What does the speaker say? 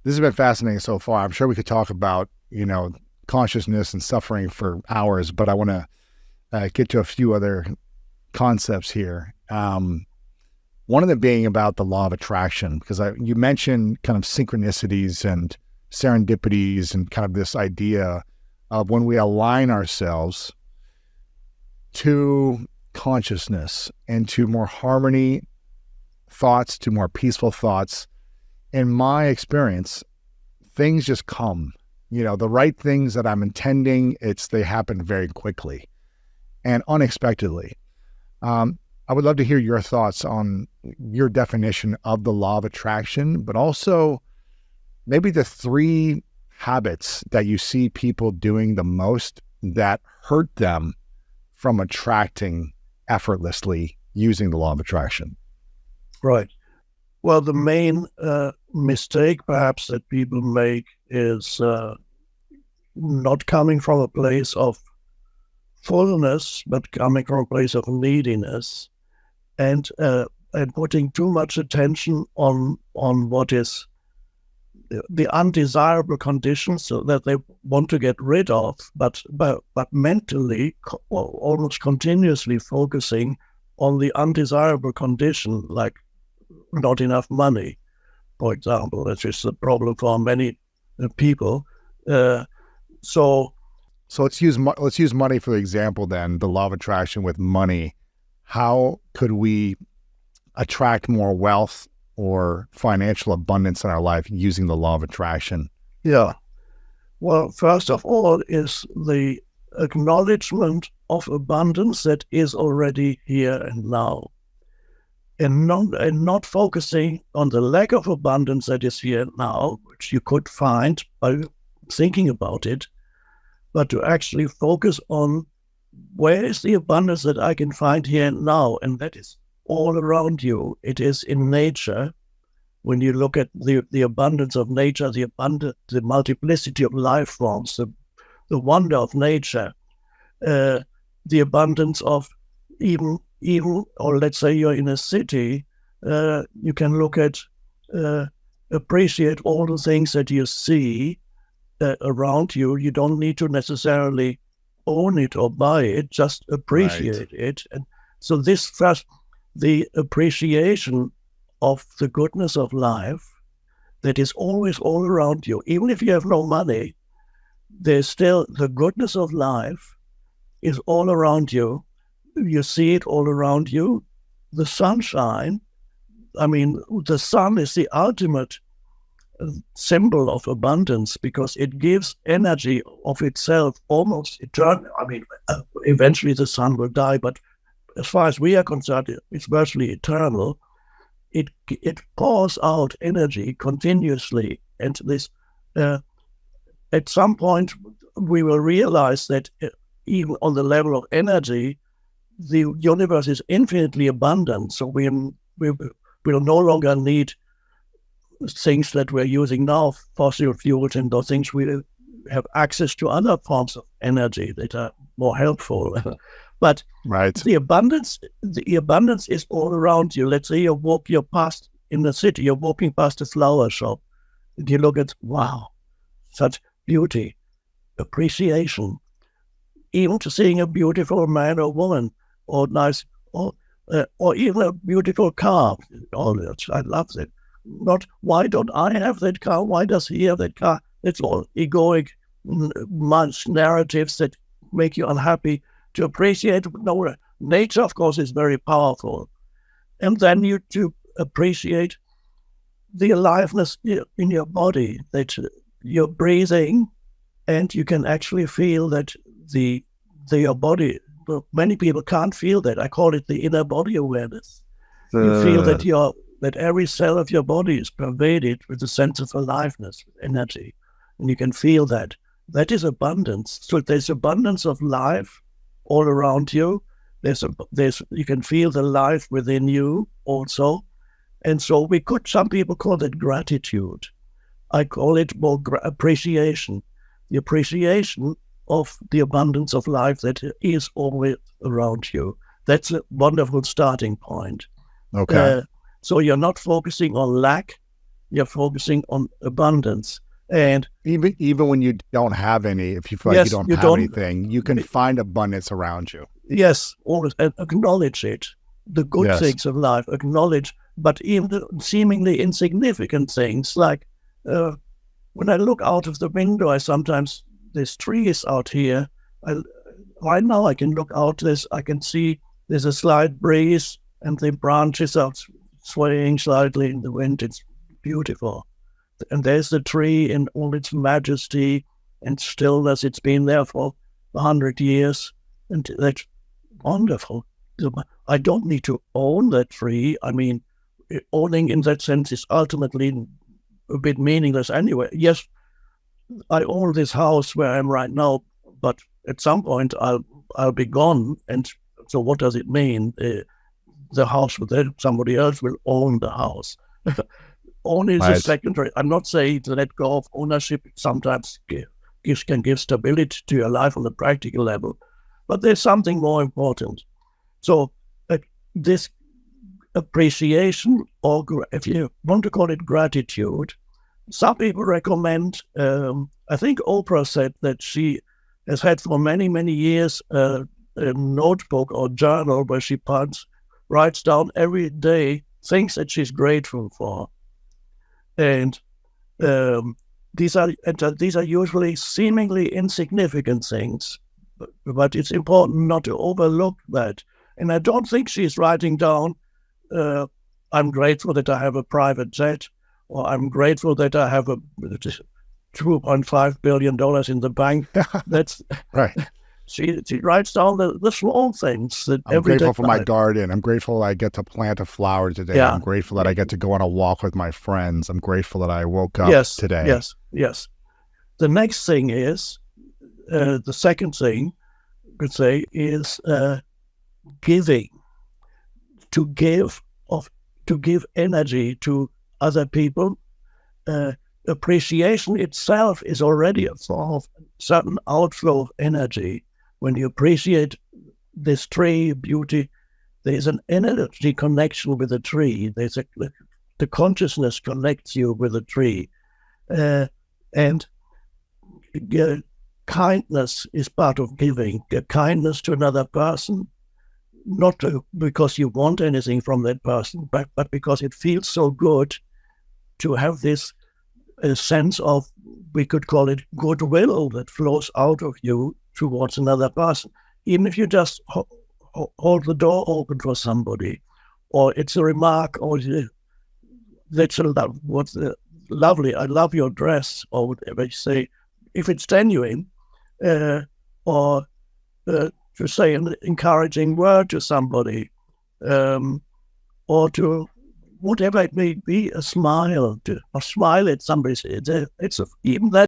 This has been fascinating so far. I'm sure we could talk about, consciousness and suffering for hours, but I want to get to a few other concepts here. One of them being about the law of attraction, because you mentioned kind of synchronicities and serendipities and kind of this idea of when we align ourselves to consciousness and to more harmony thoughts, to more peaceful thoughts. In my experience, things just come, the right things that I'm intending, they happen very quickly and unexpectedly. I would love to hear your thoughts on your definition of the law of attraction, but also maybe the 3 habits that you see people doing the most that hurt them from attracting effortlessly using the law of attraction. Right. Well, the main mistake perhaps that people make is not coming from a place of fullness, but coming from a place of neediness, and putting too much attention on what is the undesirable conditions so that they want to get rid of, but mentally almost continuously focusing on the undesirable condition, like not enough money, for example. That is a problem for many people. So let's use money for example. Then the law of attraction with money. How could we attract more wealth or financial abundance in our life using the law of attraction? Yeah. Well, first of all is the acknowledgement of abundance that is already here and now, and not focusing on the lack of abundance that is here now, which you could find by thinking about it, but to actually focus on where is the abundance that I can find here and now, and that is all around you. It is in nature. When you look at the abundance of nature, the multiplicity of life forms, the wonder of nature, the abundance of even, or let's say you're in a city, you can look at, appreciate all the things that you see around you. You don't need to necessarily own it or buy it, just appreciate it. And so this first, the appreciation of the goodness of life that is always all around you. Even if you have no money, there's still the goodness of life is all around you. You see it all around you. The sunshine, the sun is the ultimate symbol of abundance because it gives energy of itself almost eternal. Eventually the sun will die, but as far as we are concerned, it's virtually eternal. It pours out energy continuously, and this at some point we will realize that even on the level of energy, the universe is infinitely abundant. So we will no longer need things that we're using now, fossil fuels and those things. We have access to other forms of energy that are more helpful. But the abundance is all around you. Let's say you're past in the city, you're walking past a flower shop, and you look at, wow, such beauty, appreciation, even to seeing a beautiful man or woman, or nice, or even a beautiful car. Oh, I love that. Not why don't I have that car? Why does he have that car? It's all egoic narratives that make you unhappy. To appreciate, no, nature, of course, is very powerful. And then you to appreciate the aliveness in your body, that you're breathing, and you can actually feel that your body, well, many people can't feel that. I call it the inner body awareness. You feel that every cell of your body is pervaded with a sense of aliveness, energy, and you can feel that. That is abundance. So there's abundance of life all around you. You can feel the life within you also. And so some people call it gratitude. I call it more appreciation. The appreciation of the abundance of life that is always around you. That's a wonderful starting point. Okay. So you're not focusing on lack, you're focusing on abundance. And even when you don't have any, if you feel like yes, you don't you have don't, anything, you can find abundance around you. yes, always acknowledge it, the good Yes. things of life, acknowledge, but even the seemingly insignificant things, like when I look out of the window, there's trees out here. Right now I can look out, I can see there's a slight breeze and the branches are swaying slightly in the wind. It's beautiful. And there's the tree in all its majesty and stillness. It's been there for 100 years, and that's wonderful. I don't need to own that tree. I mean, owning in that sense is ultimately a bit meaningless anyway. Yes, I own this house where I am right now, but at some point I'll be gone. And so what does it mean? The house somebody else will own the house. Owning is a secondary. I'm not saying to let go of ownership sometimes can give stability to your life on a practical level, but there's something more important. So this appreciation, or if you want to call it gratitude, some people recommend, I think Oprah said that she has had for many, many years a notebook or journal where she writes down every day things that she's grateful for. And these are usually seemingly insignificant things, but it's important not to overlook that. And I don't think she's writing down, I'm grateful that I have a private jet, or I'm grateful that I have a $2.5 billion in the bank. That's right. She writes down the small things that I'm grateful for my garden. I'm grateful I get to plant a flower today. Yeah. I'm grateful that I get to go on a walk with my friends. I'm grateful that I woke up today. Yes. The next thing is, the second thing I could say is giving. To give energy to other people. Appreciation itself is already a form of certain outflow of energy. When you appreciate this tree beauty, there's an energy connection with the tree. The consciousness connects you with the tree. And kindness is part of giving. Kindness to another person, not because you want anything from that person, but because it feels so good to have this sense of, we could call it goodwill, that flows out of you towards another person. Even if you just hold the door open for somebody, or it's a remark, or that's lovely, I love your dress, or whatever you say, if it's genuine, or to say an encouraging word to somebody, or to whatever it may be, a smile at somebody. Even that